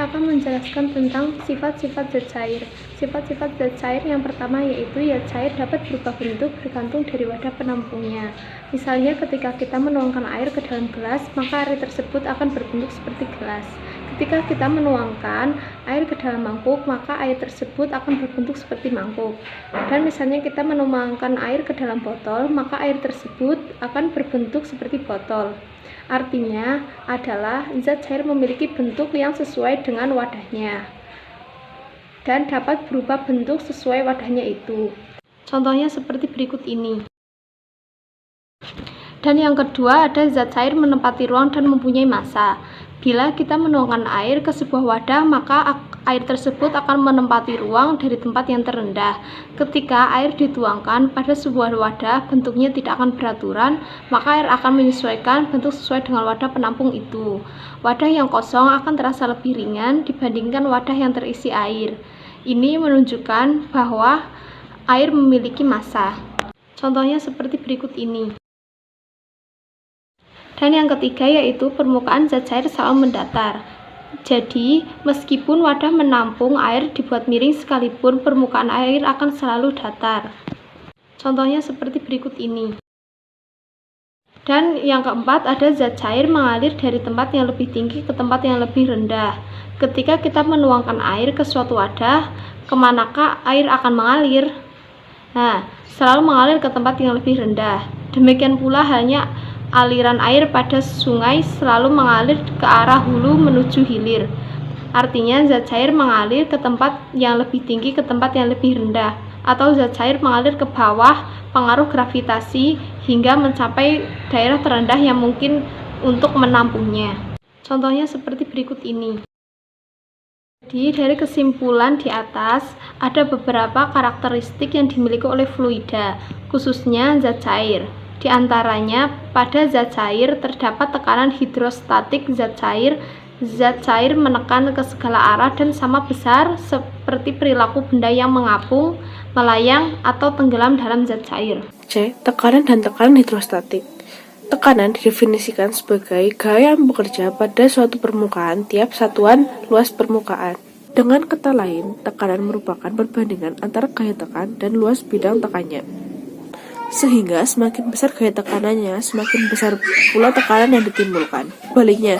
akan menjelaskan tentang sifat-sifat zat cair. Sifat-sifat zat cair yang pertama yaitu zat cair dapat berubah bentuk bergantung dari wadah penampungnya. Misalnya ketika kita menuangkan air ke dalam gelas, maka air tersebut akan berbentuk seperti gelas. Ketika kita menuangkan air ke dalam mangkuk, maka air tersebut akan berbentuk seperti mangkuk. Dan misalnya kita menuangkan air ke dalam botol, maka air tersebut akan berbentuk seperti botol. Artinya adalah zat cair memiliki bentuk yang sesuai dengan wadahnya dan dapat berubah bentuk sesuai wadahnya itu. Contohnya seperti berikut ini. Dan yang kedua ada zat cair menempati ruang dan mempunyai massa. Bila kita menuangkan air ke sebuah wadah, maka air tersebut akan menempati ruang dari tempat yang terendah. Ketika air dituangkan pada sebuah wadah, bentuknya tidak akan beraturan, maka air akan menyesuaikan bentuk sesuai dengan wadah penampung itu. Wadah yang kosong akan terasa lebih ringan dibandingkan wadah yang terisi air. Ini menunjukkan bahwa air memiliki massa. Contohnya seperti berikut ini. Dan yang ketiga yaitu permukaan zat cair selalu mendatar. Jadi, meskipun wadah menampung air dibuat miring sekalipun, permukaan air akan selalu datar. Contohnya seperti berikut ini. Dan yang keempat ada zat cair mengalir dari tempat yang lebih tinggi ke tempat yang lebih rendah. Ketika kita menuangkan air ke suatu wadah, kemanakah air akan mengalir? Nah, selalu mengalir ke tempat yang lebih rendah. Demikian pula halnya aliran air pada sungai selalu mengalir ke arah hulu menuju hilir. Artinya zat cair mengalir ke tempat yang lebih tinggi ke tempat yang lebih rendah, atau zat cair mengalir ke bawah pengaruh gravitasi hingga mencapai daerah terendah yang mungkin untuk menampungnya. Contohnya seperti berikut ini. Jadi dari kesimpulan di atas ada beberapa karakteristik yang dimiliki oleh fluida, khususnya zat cair. Di antaranya, pada zat cair terdapat tekanan hidrostatik zat cair menekan ke segala arah dan sama besar seperti perilaku benda yang mengapung, melayang, atau tenggelam dalam zat cair. C. Tekanan dan tekanan hidrostatik. Tekanan didefinisikan sebagai gaya yang bekerja pada suatu permukaan tiap satuan luas permukaan. Dengan kata lain, tekanan merupakan perbandingan antara gaya tekan dan luas bidang tekannya. Sehingga semakin besar gaya tekanannya, semakin besar pula tekanan yang ditimbulkan. Baliknya,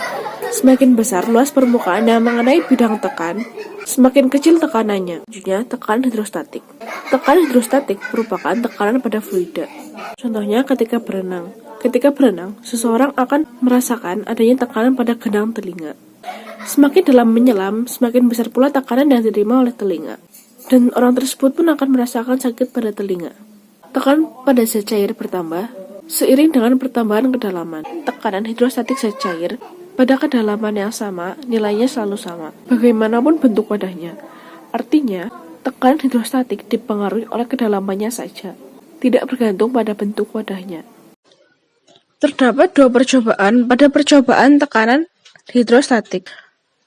semakin besar luas permukaan yang mengenai bidang tekan, semakin kecil tekanannya. Selanjutnya, tekanan hidrostatik. Tekanan hidrostatik merupakan tekanan pada fluida. Contohnya ketika berenang. Ketika berenang, seseorang akan merasakan adanya tekanan pada gendang telinga. Semakin dalam menyelam, semakin besar pula tekanan yang diterima oleh telinga. Dan orang tersebut pun akan merasakan sakit pada telinga. Tekanan pada zat cair bertambah seiring dengan pertambahan kedalaman. Tekanan hidrostatik zat cair pada kedalaman yang sama, nilainya selalu sama, bagaimanapun bentuk wadahnya. Artinya, tekanan hidrostatik dipengaruhi oleh kedalamannya saja, tidak bergantung pada bentuk wadahnya. Terdapat dua percobaan pada percobaan tekanan hidrostatik.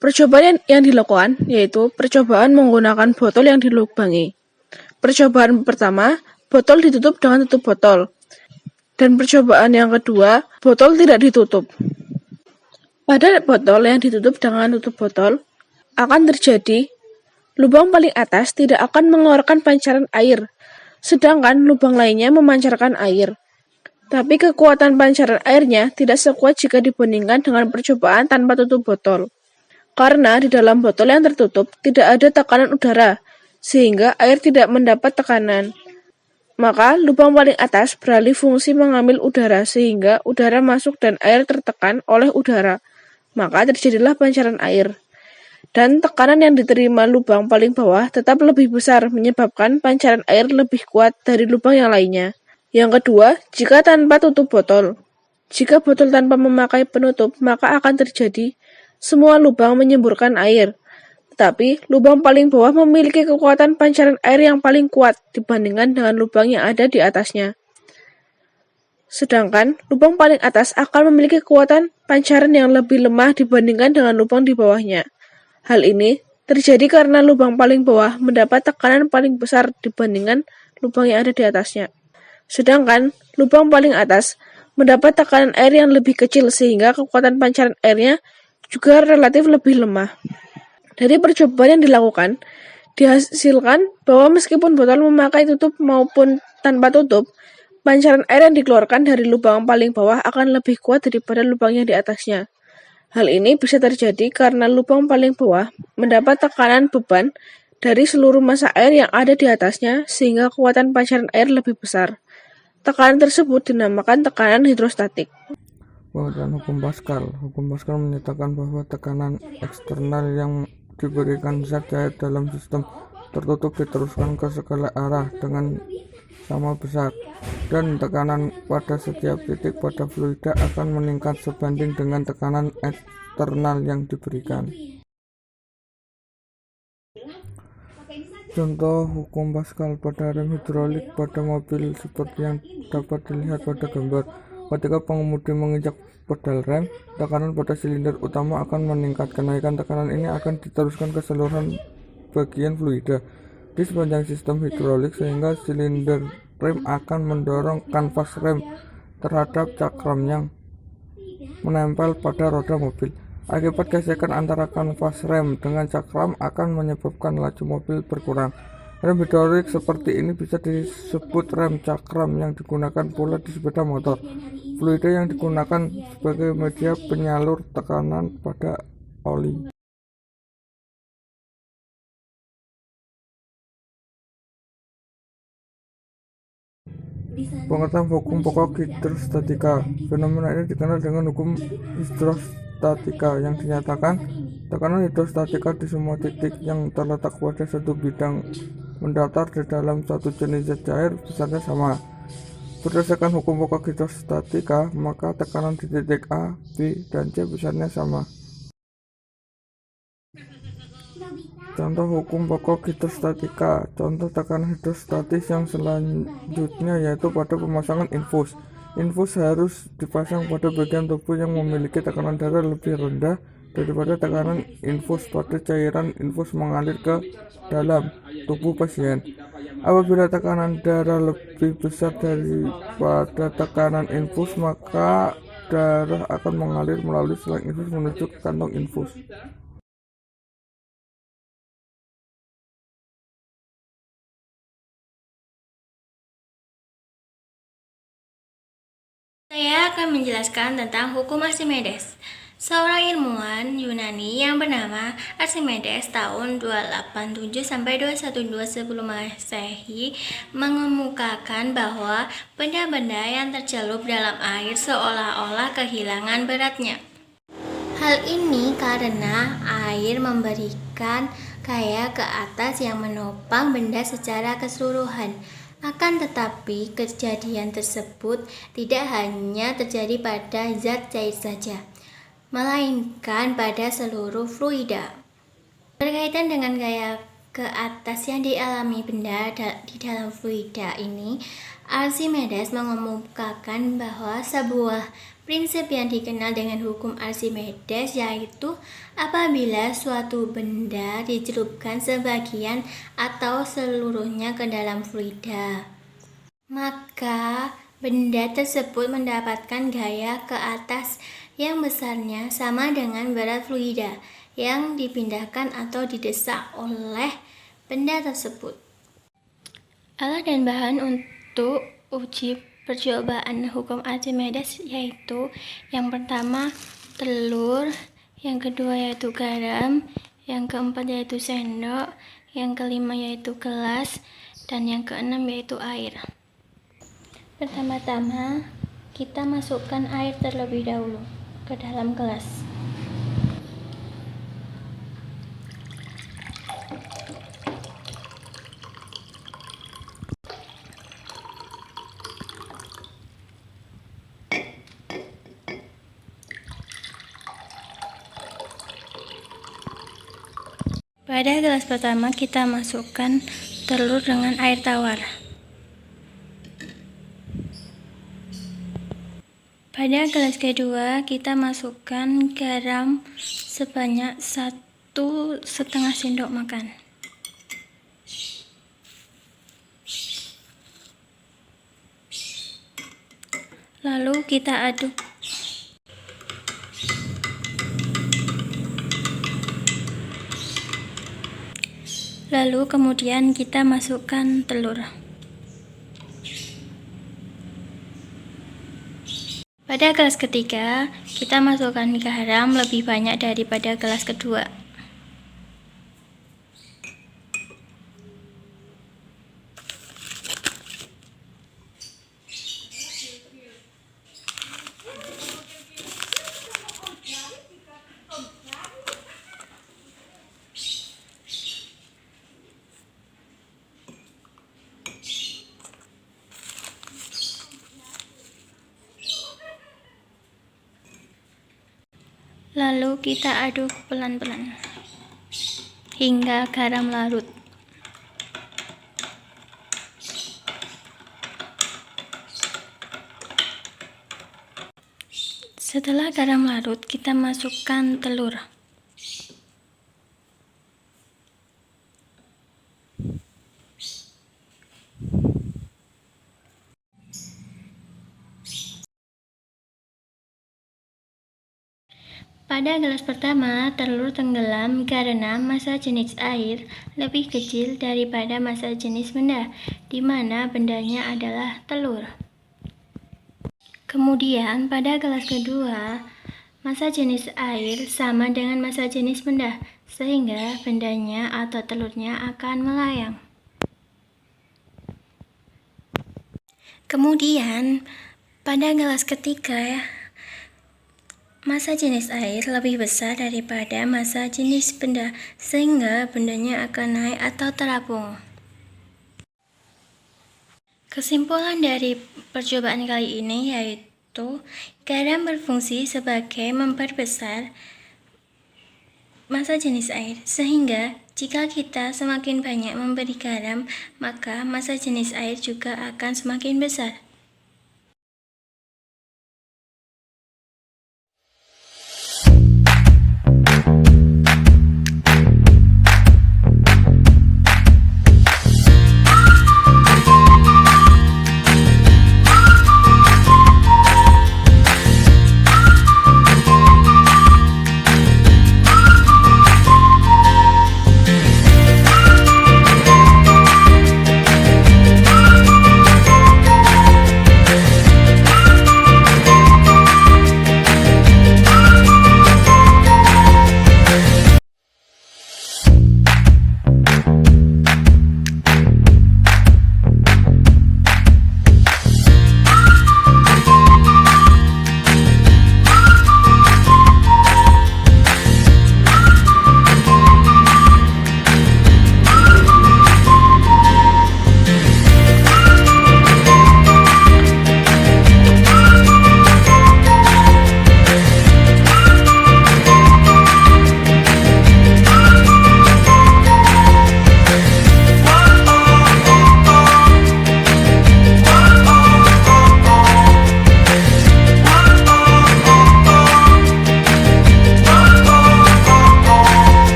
Percobaan yang dilakukan yaitu percobaan menggunakan botol yang dilubangi. Percobaan pertama, botol ditutup dengan tutup botol. Dan percobaan yang kedua, botol tidak ditutup. Pada botol yang ditutup dengan tutup botol, akan terjadi lubang paling atas tidak akan mengeluarkan pancaran air, sedangkan lubang lainnya memancarkan air. Tapi kekuatan pancaran airnya tidak sekuat jika dibandingkan dengan percobaan tanpa tutup botol. Karena di dalam botol yang tertutup tidak ada tekanan udara, sehingga air tidak mendapat tekanan. Maka lubang paling atas beralih fungsi mengambil udara sehingga udara masuk dan air tertekan oleh udara. Maka terjadilah pancaran air. Dan tekanan yang diterima lubang paling bawah tetap lebih besar menyebabkan pancaran air lebih kuat dari lubang yang lainnya. Yang kedua, jika tanpa tutup botol. Jika botol tanpa memakai penutup, maka akan terjadi semua lubang menyemburkan air. Tetapi, lubang paling bawah memiliki kekuatan pancaran air yang paling kuat dibandingkan dengan lubang yang ada di atasnya. Sedangkan, lubang paling atas akan memiliki kekuatan pancaran yang lebih lemah dibandingkan dengan lubang di bawahnya. Hal ini terjadi karena lubang paling bawah mendapat tekanan paling besar dibandingkan lubang yang ada di atasnya. Sedangkan, lubang paling atas mendapat tekanan air yang lebih kecil sehingga kekuatan pancaran airnya juga relatif lebih lemah. Dari percobaan yang dilakukan, dihasilkan bahwa meskipun botol memakai tutup maupun tanpa tutup, pancaran air yang dikeluarkan dari lubang paling bawah akan lebih kuat daripada lubang yang di atasnya. Hal ini bisa terjadi karena lubang paling bawah mendapat tekanan beban dari seluruh massa air yang ada di atasnya sehingga kekuatan pancaran air lebih besar. Tekanan tersebut dinamakan tekanan hidrostatik. Pengertian hukum Pascal. Hukum Pascal menyatakan bahwa tekanan eksternal yang diberikan zat cair dalam sistem tertutup diteruskan ke segala arah dengan sama besar, dan tekanan pada setiap titik pada fluida akan meningkat sebanding dengan tekanan eksternal yang diberikan. Contoh hukum Pascal pada rem hidrolik pada mobil seperti yang dapat dilihat pada gambar. Ketika pengemudi menginjak pedal rem, tekanan pada silinder utama akan meningkat. Kenaikan tekanan ini akan diteruskan ke seluruh bagian fluida di sepanjang sistem hidrolik sehingga silinder rem akan mendorong kanvas rem terhadap cakram yang menempel pada roda mobil. Akibat gesekan antara kanvas rem dengan cakram akan menyebabkan laju mobil berkurang. Rem hidrolik seperti ini bisa disebut rem cakram yang digunakan pula di sepeda motor. Fluida yang digunakan sebagai media penyalur tekanan pada oli. Pengertian hukum pokok hidrostatika. Fenomena ini dikenal dengan hukum hidrostatika yang dinyatakan tekanan hidrostatika di semua titik yang terletak pada satu bidang mendatar di dalam satu jenis zat cair besarnya sama. Berdasarkan hukum pokok hidrostatika, maka tekanan di titik A, B, dan C besarnya sama. Contoh hukum pokok hidrostatika. Contoh tekanan hidrostatis yang selanjutnya yaitu pada pemasangan infus. Infus harus dipasang pada bagian tubuh yang memiliki tekanan darah lebih rendah daripada tekanan infus pada cairan infus mengalir ke dalam tubuh pasien. Apabila tekanan darah lebih besar daripada tekanan infus, maka darah akan mengalir melalui selang infus menuju ke kantong infus. Saya akan menjelaskan tentang hukum Archimedes. Seorang ilmuwan Yunani yang bernama Archimedes tahun 287-212 sebelum Masehi mengemukakan bahwa benda-benda yang tercelup dalam air seolah-olah kehilangan beratnya. Hal ini karena air memberikan gaya ke atas yang menopang benda secara keseluruhan. Akan tetapi, kejadian tersebut tidak hanya terjadi pada zat cair saja, melainkan pada seluruh fluida. Berkaitan dengan gaya ke atas yang dialami benda di dalam fluida ini, Archimedes mengemukakan bahwa sebuah prinsip yang dikenal dengan hukum Archimedes, yaitu apabila suatu benda dicelupkan sebagian atau seluruhnya ke dalam fluida, maka benda tersebut mendapatkan gaya ke atas yang besarnya sama dengan berat fluida yang dipindahkan atau didesak oleh benda tersebut. Alat dan bahan untuk uji percobaan hukum Archimedes yaitu yang pertama telur, yang kedua yaitu garam, yang keempat yaitu sendok, yang kelima yaitu gelas, dan yang keenam yaitu air. Pertama-tama kita masukkan air terlebih dahulu ke dalam gelas. Pada gelas pertama kita masukkan telur dengan air tawar. Pada gelas kedua kita masukkan garam sebanyak 1,5 sendok makan. Lalu kita aduk. Lalu kemudian kita masukkan telur. Pada gelas ketiga, kita masukkan garam lebih banyak daripada gelas kedua. Lalu kita aduk pelan-pelan hingga garam larut. Setelah garam larut, kita masukkan telur. Pada gelas pertama, telur tenggelam karena massa jenis air lebih kecil daripada massa jenis benda, di mana bendanya adalah telur. Kemudian, pada gelas kedua, massa jenis air sama dengan massa jenis benda, sehingga bendanya atau telurnya akan melayang. Kemudian, pada gelas ketiga, massa jenis air lebih besar daripada massa jenis benda, sehingga bendanya akan naik atau terapung. Kesimpulan dari percobaan kali ini yaitu garam berfungsi sebagai memperbesar massa jenis air, sehingga jika kita semakin banyak memberi garam, maka massa jenis air juga akan semakin besar.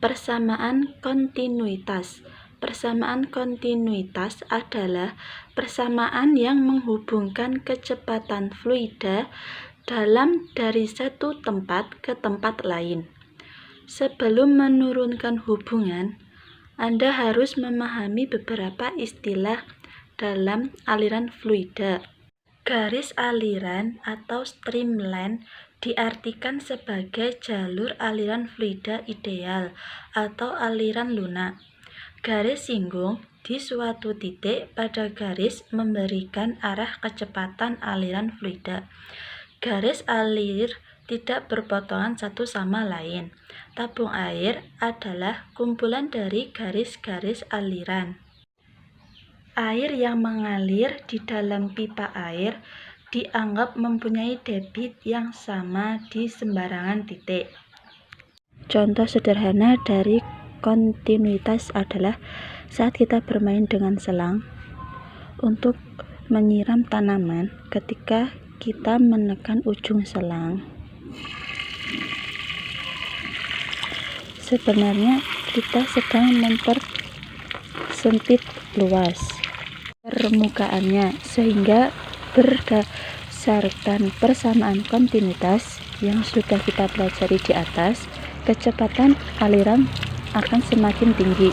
Persamaan kontinuitas. Persamaan kontinuitas adalah persamaan yang menghubungkan kecepatan fluida dari satu tempat ke tempat lain. Sebelum menurunkan hubungan, Anda harus memahami beberapa istilah dalam aliran fluida. Garis aliran atau streamline diartikan sebagai jalur aliran fluida ideal atau aliran lunak. Garis singgung di suatu titik pada garis memberikan arah kecepatan aliran fluida. Garis alir tidak berpotongan satu sama lain. Tabung air adalah kumpulan dari garis-garis aliran. Air yang mengalir di dalam pipa air dianggap mempunyai debit yang sama di sembarangan titik. Contoh sederhana dari kontinuitas adalah saat kita bermain dengan selang untuk menyiram tanaman. Ketika kita menekan ujung selang, sebenarnya kita sedang mempersempit luas permukaannya, sehingga berdasarkan persamaan kontinuitas yang sudah kita pelajari di atas, kecepatan aliran akan semakin tinggi.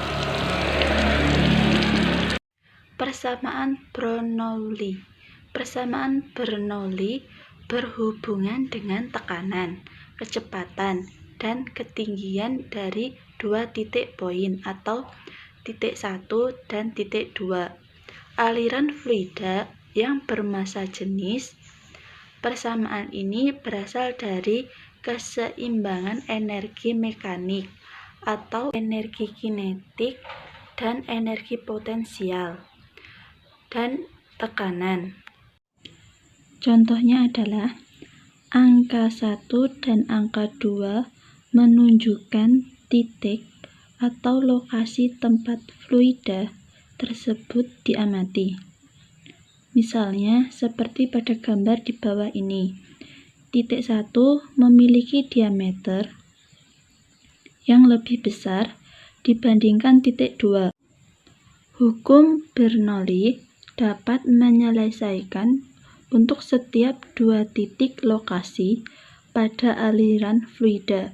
Persamaan Bernoulli. Persamaan Bernoulli berhubungan dengan tekanan, kecepatan, dan ketinggian dari dua titik poin atau titik 1 dan titik 2 aliran fluida yang bermassa jenis. Persamaan ini berasal dari keseimbangan energi mekanik atau energi kinetik dan energi potensial dan tekanan. Contohnya adalah angka 1 dan angka 2 menunjukkan titik atau lokasi tempat fluida tersebut diamati. Misalnya seperti pada gambar di bawah ini. Titik 1 memiliki diameter yang lebih besar dibandingkan titik 2. Hukum Bernoulli dapat menyelesaikan untuk setiap dua titik lokasi pada aliran fluida.